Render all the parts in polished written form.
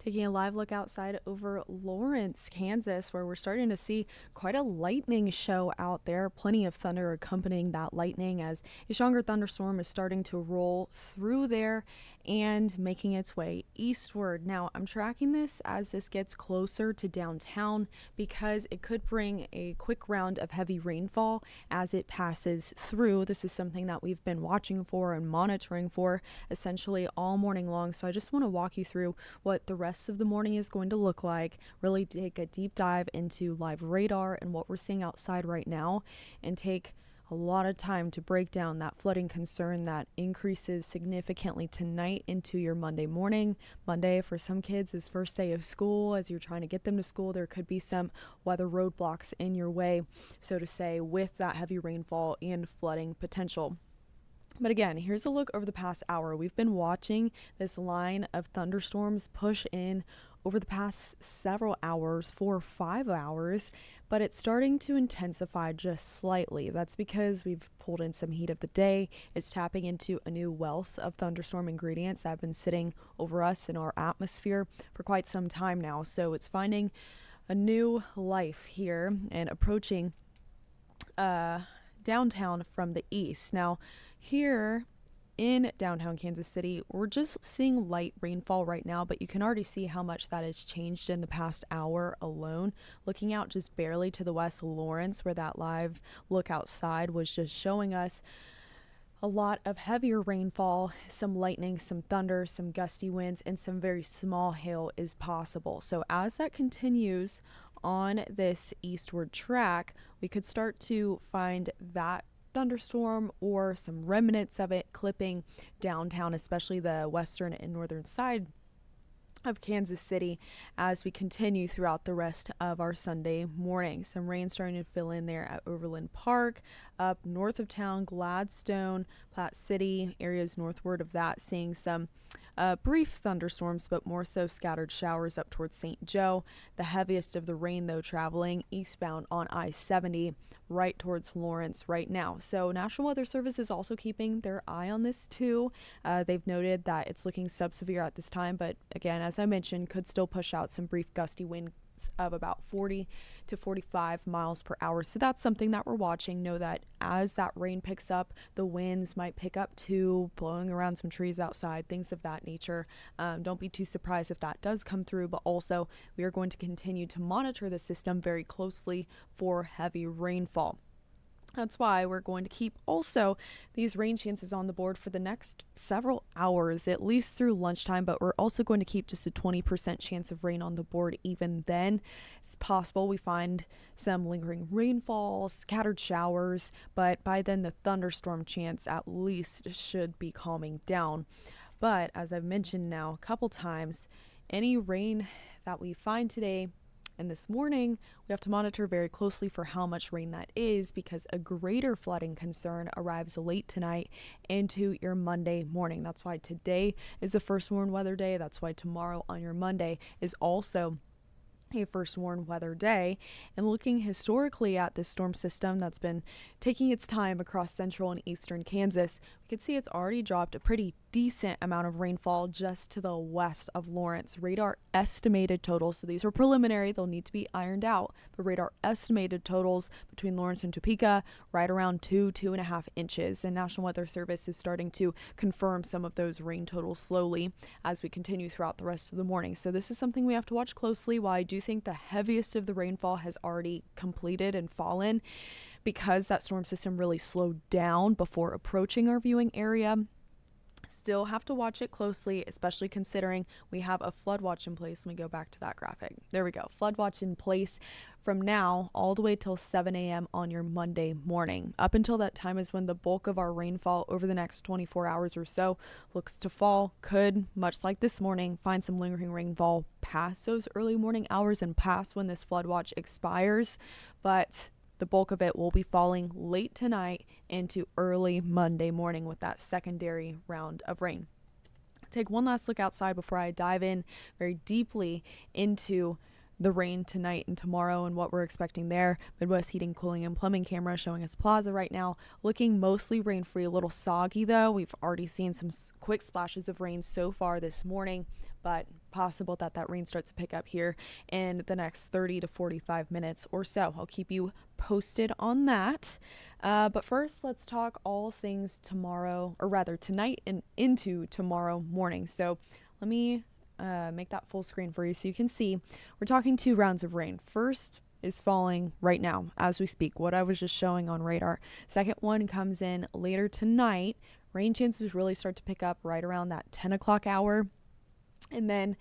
Taking a live look outside over Lawrence, Kansas, where we're starting to see quite a lightning show out there. Plenty of thunder accompanying that lightning as a stronger thunderstorm is starting to roll through there and making its way eastward. Now, I'm tracking this as this gets closer to downtown because it could bring a quick round of heavy rainfall as it passes through. This is something that we've been watching for and monitoring for essentially all morning long. So I just want to walk you through what the rest of the morning is going to look like, really take a deep dive into live radar and what we're seeing outside right now, and take a lot of time to break down that flooding concern that increases significantly tonight into your Monday morning. Monday for some kids is first day of school. As you're trying to get them to school, there could be some weather roadblocks in your way, so to say, with that heavy rainfall and flooding potential. But again, here's a look over the past hour. We've been watching this line of thunderstorms push in over the past several hours, 4 or 5 hours, but it's starting to intensify just slightly. That's because we've pulled in some heat of the day. It's tapping into a new wealth of thunderstorm ingredients that have been sitting over us in our atmosphere for quite some time now. So it's finding a new life here and approaching downtown from the east. Now, here in downtown Kansas City, we're just seeing light rainfall right now, but you can already see how much that has changed in the past hour alone. Looking out just barely to the west, Lawrence, where that live look outside was just showing us a lot of heavier rainfall, some lightning, some thunder, some gusty winds, and some very small hail is possible. So as that continues on this eastward track, we could start to find that thunderstorm or some remnants of it clipping downtown, especially the western and northern side of Kansas City, as we continue throughout the rest of our Sunday morning. Some rain starting to fill in there at Overland Park, up north of town, Gladstone, Platte City, areas northward of that, seeing some brief thunderstorms, but more so scattered showers up towards St. Joe. The heaviest of the rain, though, traveling eastbound on I-70 right towards Lawrence right now. So National Weather Service is also keeping their eye on this too. They've noted that it's looking subsevere at this time, but again, as I mentioned, could still push out some brief gusty winds of about 40 to 45 miles per hour. So that's something that we're watching. Know that as that rain picks up, the winds might pick up too, blowing around some trees outside, things of that nature. Don't be too surprised if that does come through, but also we are going to continue to monitor the system very closely for heavy rainfall. That's why we're going to keep also these rain chances on the board for the next several hours, at least through lunchtime, but we're also going to keep just a 20% chance of rain on the board even then. It's possible we find some lingering rainfall, scattered showers, but by then the thunderstorm chance at least should be calming down. But as I've mentioned now a couple times, any rain that we find today and this morning, we have to monitor very closely for how much rain that is, because a greater flooding concern arrives late tonight into your Monday morning. That's why today is the first warned weather day. That's why tomorrow on your Monday is also a first warned weather day. And looking historically at this storm system that's been taking its time across central and eastern Kansas, we can see it's already dropped a pretty decent amount of rainfall just to the west of Lawrence. Radar estimated totals, so these are preliminary, they'll need to be ironed out, but radar estimated totals between Lawrence and Topeka right around 2.5 inches, and National Weather Service is starting to confirm some of those rain totals slowly as we continue throughout the rest of the morning. So this is something we have to watch closely. While I do think the heaviest of the rainfall has already completed and fallen, because that storm system really slowed down before approaching our viewing area, still have to watch it closely, especially considering we have a flood watch in place. Let me go back to that graphic. There we go. Flood watch in place from now all the way till 7 a.m. on your Monday morning. Up until that time is when the bulk of our rainfall over the next 24 hours or so looks to fall. Could, much like this morning, find some lingering rainfall past those early morning hours and past when this flood watch expires, but the bulk of it will be falling late tonight into early Monday morning with that secondary round of rain. Take one last look outside before I dive in very deeply into the rain tonight and tomorrow and what we're expecting there. Midwest Heating, Cooling, and Plumbing camera showing us Plaza right now, looking mostly rain-free, a little soggy though. We've already seen some quick splashes of rain so far this morning, but possible that that rain starts to pick up here in the next 30 to 45 minutes or so. I'll keep you posted on that. But first, let's talk all things tomorrow, or rather tonight and into tomorrow morning. So let me make that full screen for you so you can see. We're talking 2 rounds of rain. First is falling right now as we speak, what I was just showing on radar. Second one comes in later tonight. Rain chances really start to pick up right around that 10 o'clock hour, and then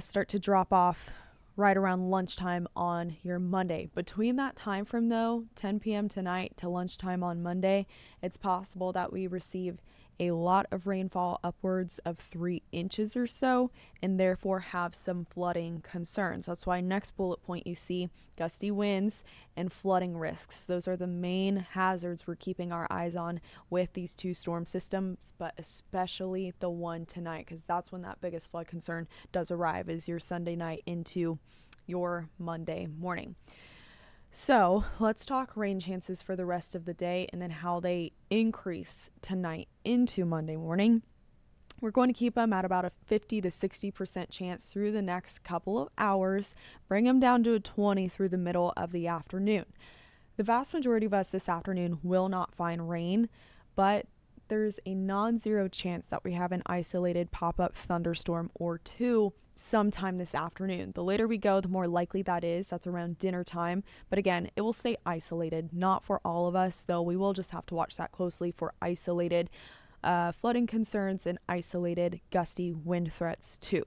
start to drop off right around lunchtime on your Monday. Between that time frame though, 10 p.m. tonight to lunchtime on Monday, it's possible that we receive a lot of rainfall, upwards of 3 inches or so, and therefore have some flooding concerns. That's why next bullet point you see gusty winds and flooding risks. Those are the main hazards we're keeping our eyes on with these 2 storm systems, but especially the one tonight, because that's when that biggest flood concern does arrive, is your Sunday night into your Monday morning. So let's talk rain chances for the rest of the day and then how they increase tonight into Monday morning. We're going to keep them at about a 50 to 60% chance through the next couple of hours, bring them down to a 20 through the middle of the afternoon. The vast majority of us this afternoon will not find rain, but there's a non-zero chance that we have an isolated pop-up thunderstorm or 2 sometime this afternoon. The later we go, the more likely that is. That's around dinner time. But again, it will stay isolated, not for all of us, though we will just have to watch that closely for isolated flooding concerns and isolated gusty wind threats too.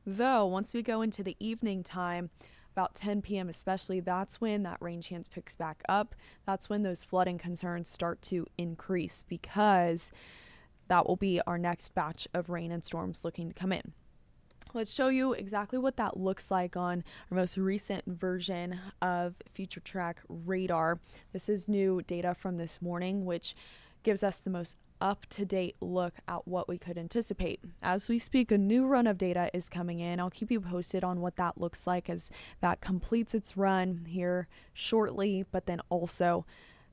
Though, once we go into the evening time, about 10 p.m. especially, that's when that rain chance picks back up. That's when those flooding concerns start to increase, because that will be our next batch of rain and storms looking to come in. Let's show you exactly what that looks like on our most recent version of Future Track Radar. This is new data from this morning, which gives us the most up-to-date look at what we could anticipate. As we speak, a new run of data is coming in. I'll keep you posted on what that looks like as that completes its run here shortly, but then also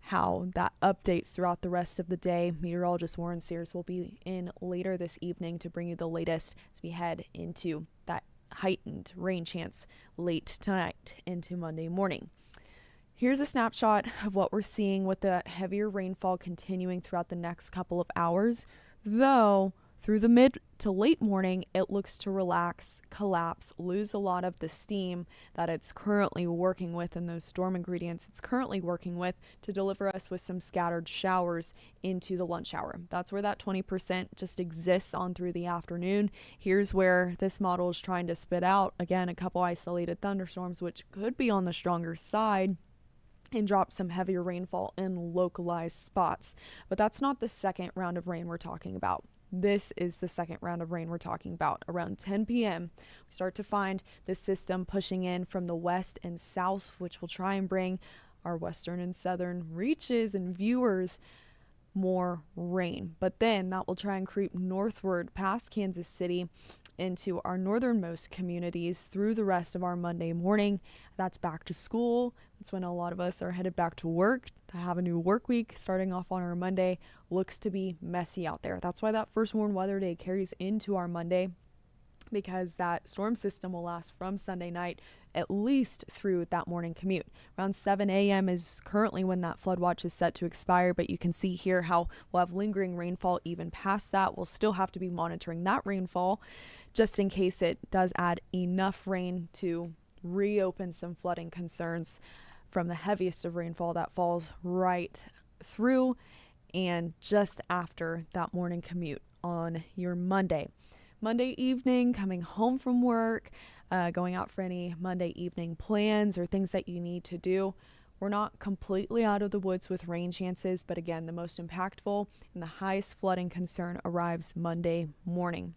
how that updates throughout the rest of the day. Meteorologist Warren Sears will be in later this evening to bring you the latest as we head into that heightened rain chance late tonight into Monday morning. Here's a snapshot of what we're seeing with the heavier rainfall continuing throughout the next couple of hours, though through the mid to late morning, it looks to relax, collapse, lose a lot of the steam that it's currently working with and those storm ingredients it's currently working with to deliver us with some scattered showers into the lunch hour. That's where that 20% just exists on through the afternoon. Here's where this model is trying to spit out, again, a couple isolated thunderstorms, which could be on the stronger side, and drop some heavier rainfall in localized spots. But that's not the second round of rain we're talking about. This is the second round of rain we're talking about. Around 10 p.m., we start to find the system pushing in from the west and south, which will try and bring our western and southern reaches and viewers more rain. But then that will try and creep northward past Kansas City into our northernmost communities through the rest of our Monday morning. That's back to school. That's when a lot of us are headed back to work to have a new work week starting off on our Monday. Looks to be messy out there. That's why that first warm weather day carries into our Monday, because that storm system will last from Sunday night at least through that morning commute. Around 7 a.m. is currently when that flood watch is set to expire, but you can see here how we'll have lingering rainfall even past that. We'll still have to be monitoring that rainfall just in case it does add enough rain to reopen some flooding concerns from the heaviest of rainfall that falls right through and just after that morning commute on your Monday. Monday evening, coming home from work, going out for any Monday evening plans or things that you need to do. We're not completely out of the woods with rain chances, but again, the most impactful and the highest flooding concern arrives Monday morning.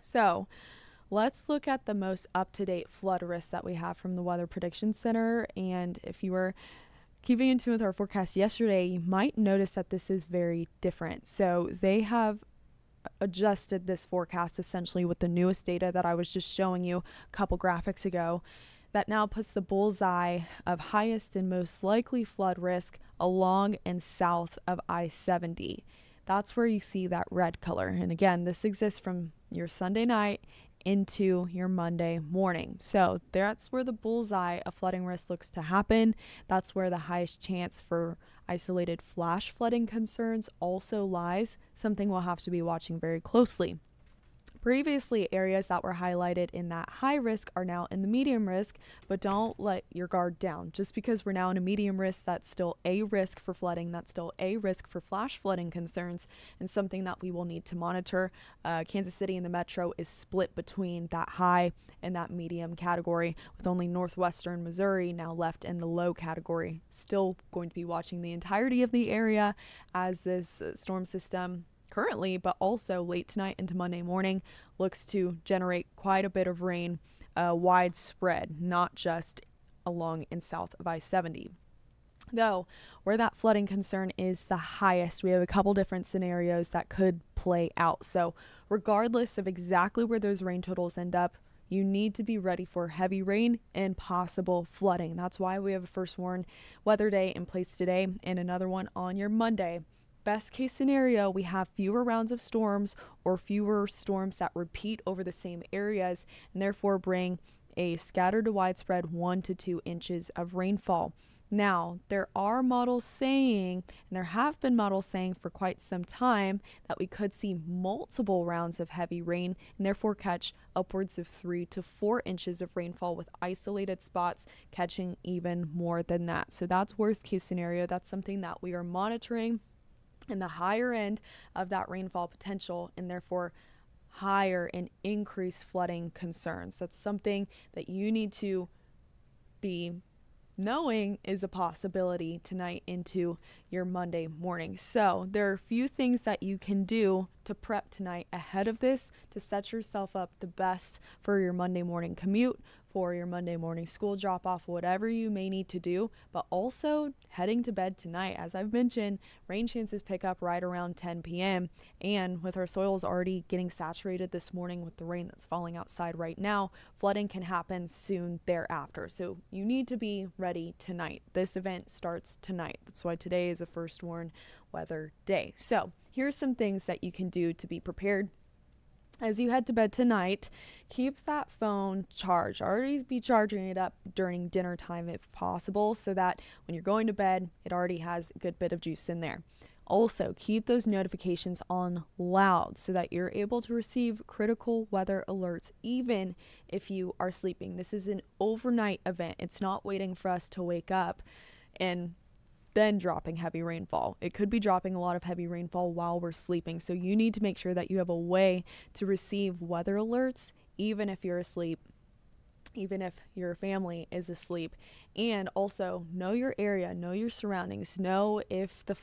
So let's look at the most up-to-date flood risk that we have from the Weather Prediction Center. And if you were keeping in tune with our forecast yesterday, you might notice that this is very different. So they have adjusted this forecast essentially with the newest data that I was just showing you a couple graphics ago, that now puts the bullseye of highest and most likely flood risk along and south of I-70. That's where you see that red color. And again, this exists from your Sunday night into your Monday morning. So that's where the bullseye of flooding risk looks to happen. That's where the highest chance for isolated flash flooding concerns also lies, something we'll have to be watching very closely. Previously, areas that were highlighted in that high risk are now in the medium risk, but don't let your guard down. Just because we're now in a medium risk, that's still a risk for flooding. That's still a risk for flash flooding concerns, and something that we will need to monitor. Kansas City and the metro is split between that high and that medium category, with only northwestern Missouri now left in the low category. Still going to be watching the entirety of the area as this storm system currently, but also late tonight into Monday morning, looks to generate quite a bit of rain, widespread, not just along and south of I-70. Though, where that flooding concern is the highest, we have a couple different scenarios that could play out. So regardless of exactly where those rain totals end up, you need to be ready for heavy rain and possible flooding. That's why we have a first warn weather day in place today and another one on your Monday. Best case scenario, we have fewer rounds of storms or fewer storms that repeat over the same areas and therefore bring a scattered to widespread 1 to 2 inches of rainfall. Now, there are models saying, and there have been models saying for quite some time, that we could see multiple rounds of heavy rain and therefore catch upwards of 3 to 4 inches of rainfall, with isolated spots catching even more than that. So that's worst case scenario. That's something that we are monitoring in the higher end of that rainfall potential, and therefore higher and increased flooding concerns. That's something that you need to be knowing is a possibility tonight into your Monday morning. So there are a few things that you can do to prep tonight ahead of this to set yourself up the best for your Monday morning commute, for your Monday morning school drop off, whatever you may need to do, but also heading to bed tonight. As I've mentioned, rain chances pick up right around 10 p.m. and with our soils already getting saturated this morning with the rain that's falling outside right now, flooding can happen soon thereafter. So you need to be ready tonight. This event starts tonight. That's why today is a first warn weather day. So here's some things that you can do to be prepared. As you head to bed tonight, keep that phone charged. Already be charging it up during dinner time if possible, so that when you're going to bed, it already has a good bit of juice in there. Also, keep those notifications on loud so that you're able to receive critical weather alerts even if you are sleeping. This is an overnight event. It's not waiting for us to wake up and then dropping heavy rainfall. It could be dropping a lot of heavy rainfall while we're sleeping. So you need to make sure that you have a way to receive weather alerts even if you're asleep, even if your family is asleep. And also know your area, know your surroundings, know if the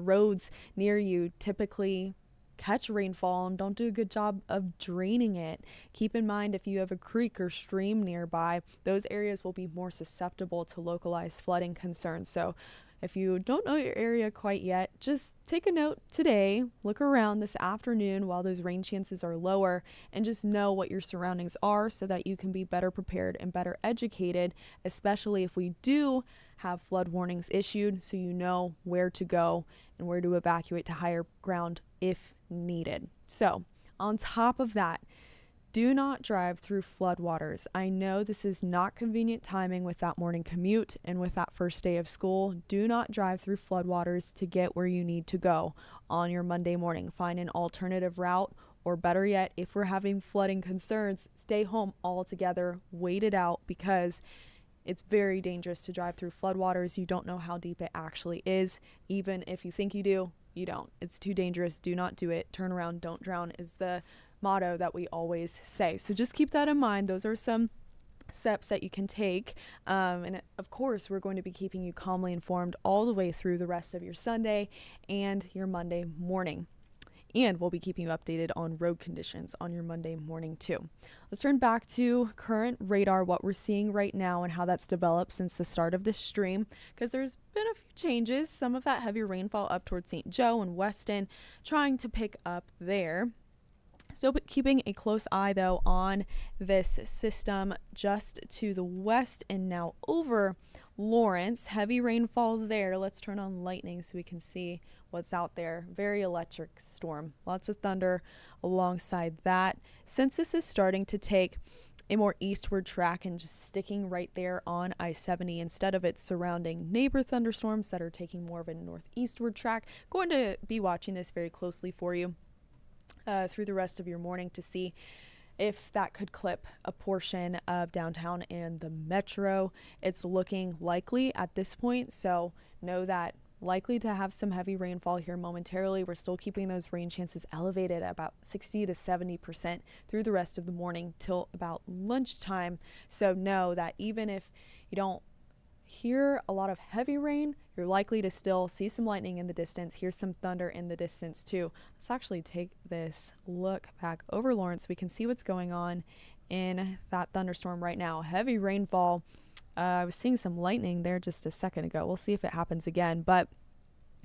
roads near you typically catch rainfall and don't do a good job of draining it. Keep in mind, if you have a creek or stream nearby, those areas will be more susceptible to localized flooding concerns. So if you don't know your area quite yet, just take a note today, look around this afternoon while those rain chances are lower, and just know what your surroundings are so that you can be better prepared and better educated, especially if we do have flood warnings issued, so you know where to go and where to evacuate to higher ground if needed. So on top of that, do not drive through floodwaters. I know this is not convenient timing with that morning commute and with that first day of school. Do not drive through floodwaters to get where you need to go on your Monday morning. Find an alternative route, or better yet, if we're having flooding concerns, stay home altogether, wait it out, because it's very dangerous to drive through floodwaters. You don't know how deep it actually is. Even if you think you do, you don't. It's too dangerous. Do not do it. Turn around, don't drown is the motto that we always say. So just keep that in mind. Those are some steps that you can take. And of course, we're going to be keeping you calmly informed all the way through the rest of your Sunday and your Monday morning. And we'll be keeping you updated on road conditions on your Monday morning too. Let's turn back to current radar, what we're seeing right now and how that's developed since the start of this stream, because there's been a few changes. Some of that heavy rainfall up towards St. Joe and Weston trying to pick up there. Still keeping a close eye, though, on this system just to the west and now over Lawrence. Heavy rainfall there. Let's turn on lightning so we can see what's out there. Very electric storm. Lots of thunder alongside that. Since this is starting to take a more eastward track and just sticking right there on I-70 instead of its surrounding neighbor thunderstorms that are taking more of a northeastward track, going to be watching this very closely for you through the rest of your morning to see if that could clip a portion of downtown and the metro. It's looking likely at this point, so know that likely to have some heavy rainfall here momentarily. We're still keeping those rain chances elevated at about 60 to 70% through the rest of the morning till about lunchtime. So know that even if you don't hear a lot of heavy rain, you're likely to still see some lightning in the distance, hear some thunder in the distance too. Let's actually take this look back over Lawrence. We can see what's going on in that thunderstorm right now. Heavy rainfall. I was seeing some lightning there just a second ago. We'll see if it happens again, but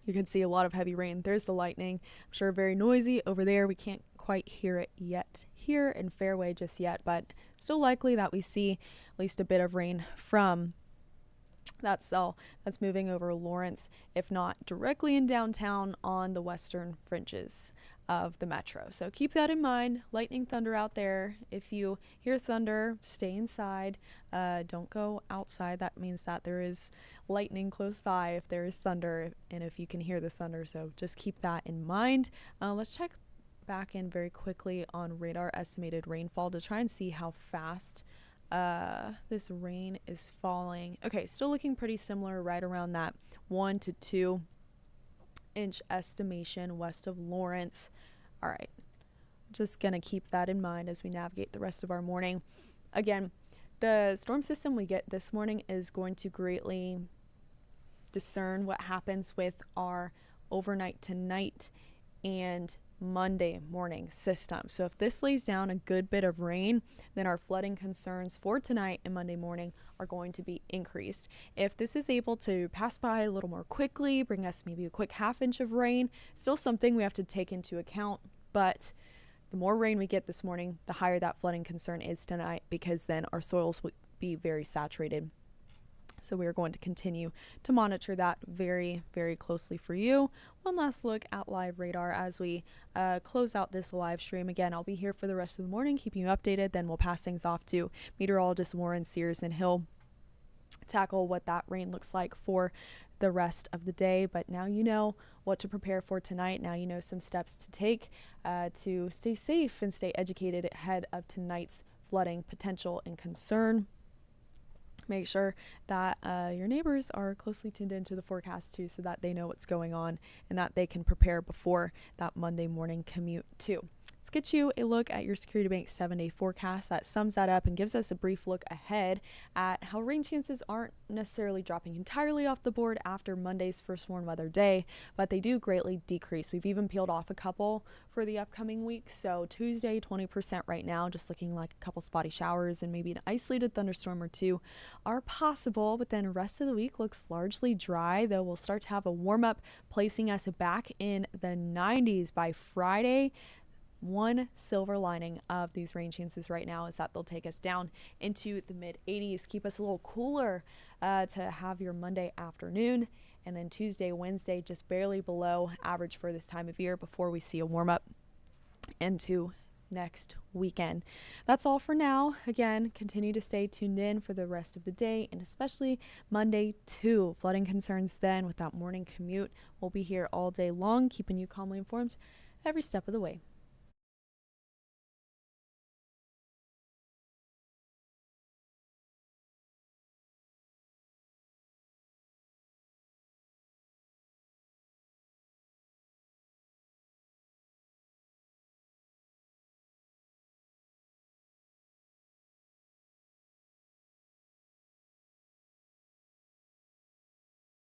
you can see a lot of heavy rain. There's the lightning. I'm sure very noisy over there. We can't quite hear it yet here in Fairway just yet, but still likely that we see at least a bit of rain from that cell that's moving over Lawrence, if not directly in downtown on the western fringes of the metro. So keep that in mind. Lightning, thunder out there. If you hear thunder, stay inside. Don't go outside. That means that there is lightning close by if there is thunder and if you can hear the thunder. So just keep that in mind. Let's check back in very quickly on radar estimated rainfall to try and see how fast this rain is falling. Okay, still looking pretty similar, right around that 1 to 2 inch estimation west of Lawrence. All right, just gonna keep that in mind as we navigate the rest of our morning. Again, the storm system we get this morning is going to greatly discern what happens with our overnight tonight and Monday morning system. So if this lays down a good bit of rain, then our flooding concerns for tonight and Monday morning are going to be increased. If this is able to pass by a little more quickly, bring us maybe a quick half inch of rain, still something we have to take into account, but the more rain we get this morning, the higher that flooding concern is tonight, because then our soils will be very saturated. So we are going to continue to monitor that very, very closely for you. One last look at live radar as we close out this live stream. Again, I'll be here for the rest of the morning, keeping you updated. Then we'll pass things off to meteorologist Warren Sears, and he'll tackle what that rain looks like for the rest of the day. But now you know what to prepare for tonight. Now you know some steps to take to stay safe and stay educated ahead of tonight's flooding potential and concern. Make sure that your neighbors are closely tuned into the forecast too, so that they know what's going on and that they can prepare before that Monday morning commute too. Let's get you a look at your Security Bank 7-day forecast that sums that up and gives us a brief look ahead at how rain chances aren't necessarily dropping entirely off the board after Monday's first warm weather day, but they do greatly decrease. We've even peeled off a couple for the upcoming week. So Tuesday, 20% right now, just looking like a couple spotty showers and maybe an isolated thunderstorm or two are possible, but then the rest of the week looks largely dry, though we'll start to have a warm up, placing us back in the 90s by Friday. One silver lining of these rain chances right now is that they'll take us down into the mid 80s, keep us a little cooler to have your Monday afternoon, and then Tuesday, Wednesday, just barely below average for this time of year before we see a warm up into next weekend. That's all for now. Again, continue to stay tuned in for the rest of the day, and especially Monday too. Flooding concerns then with that morning commute. We'll be here all day long, keeping you calmly informed every step of the way.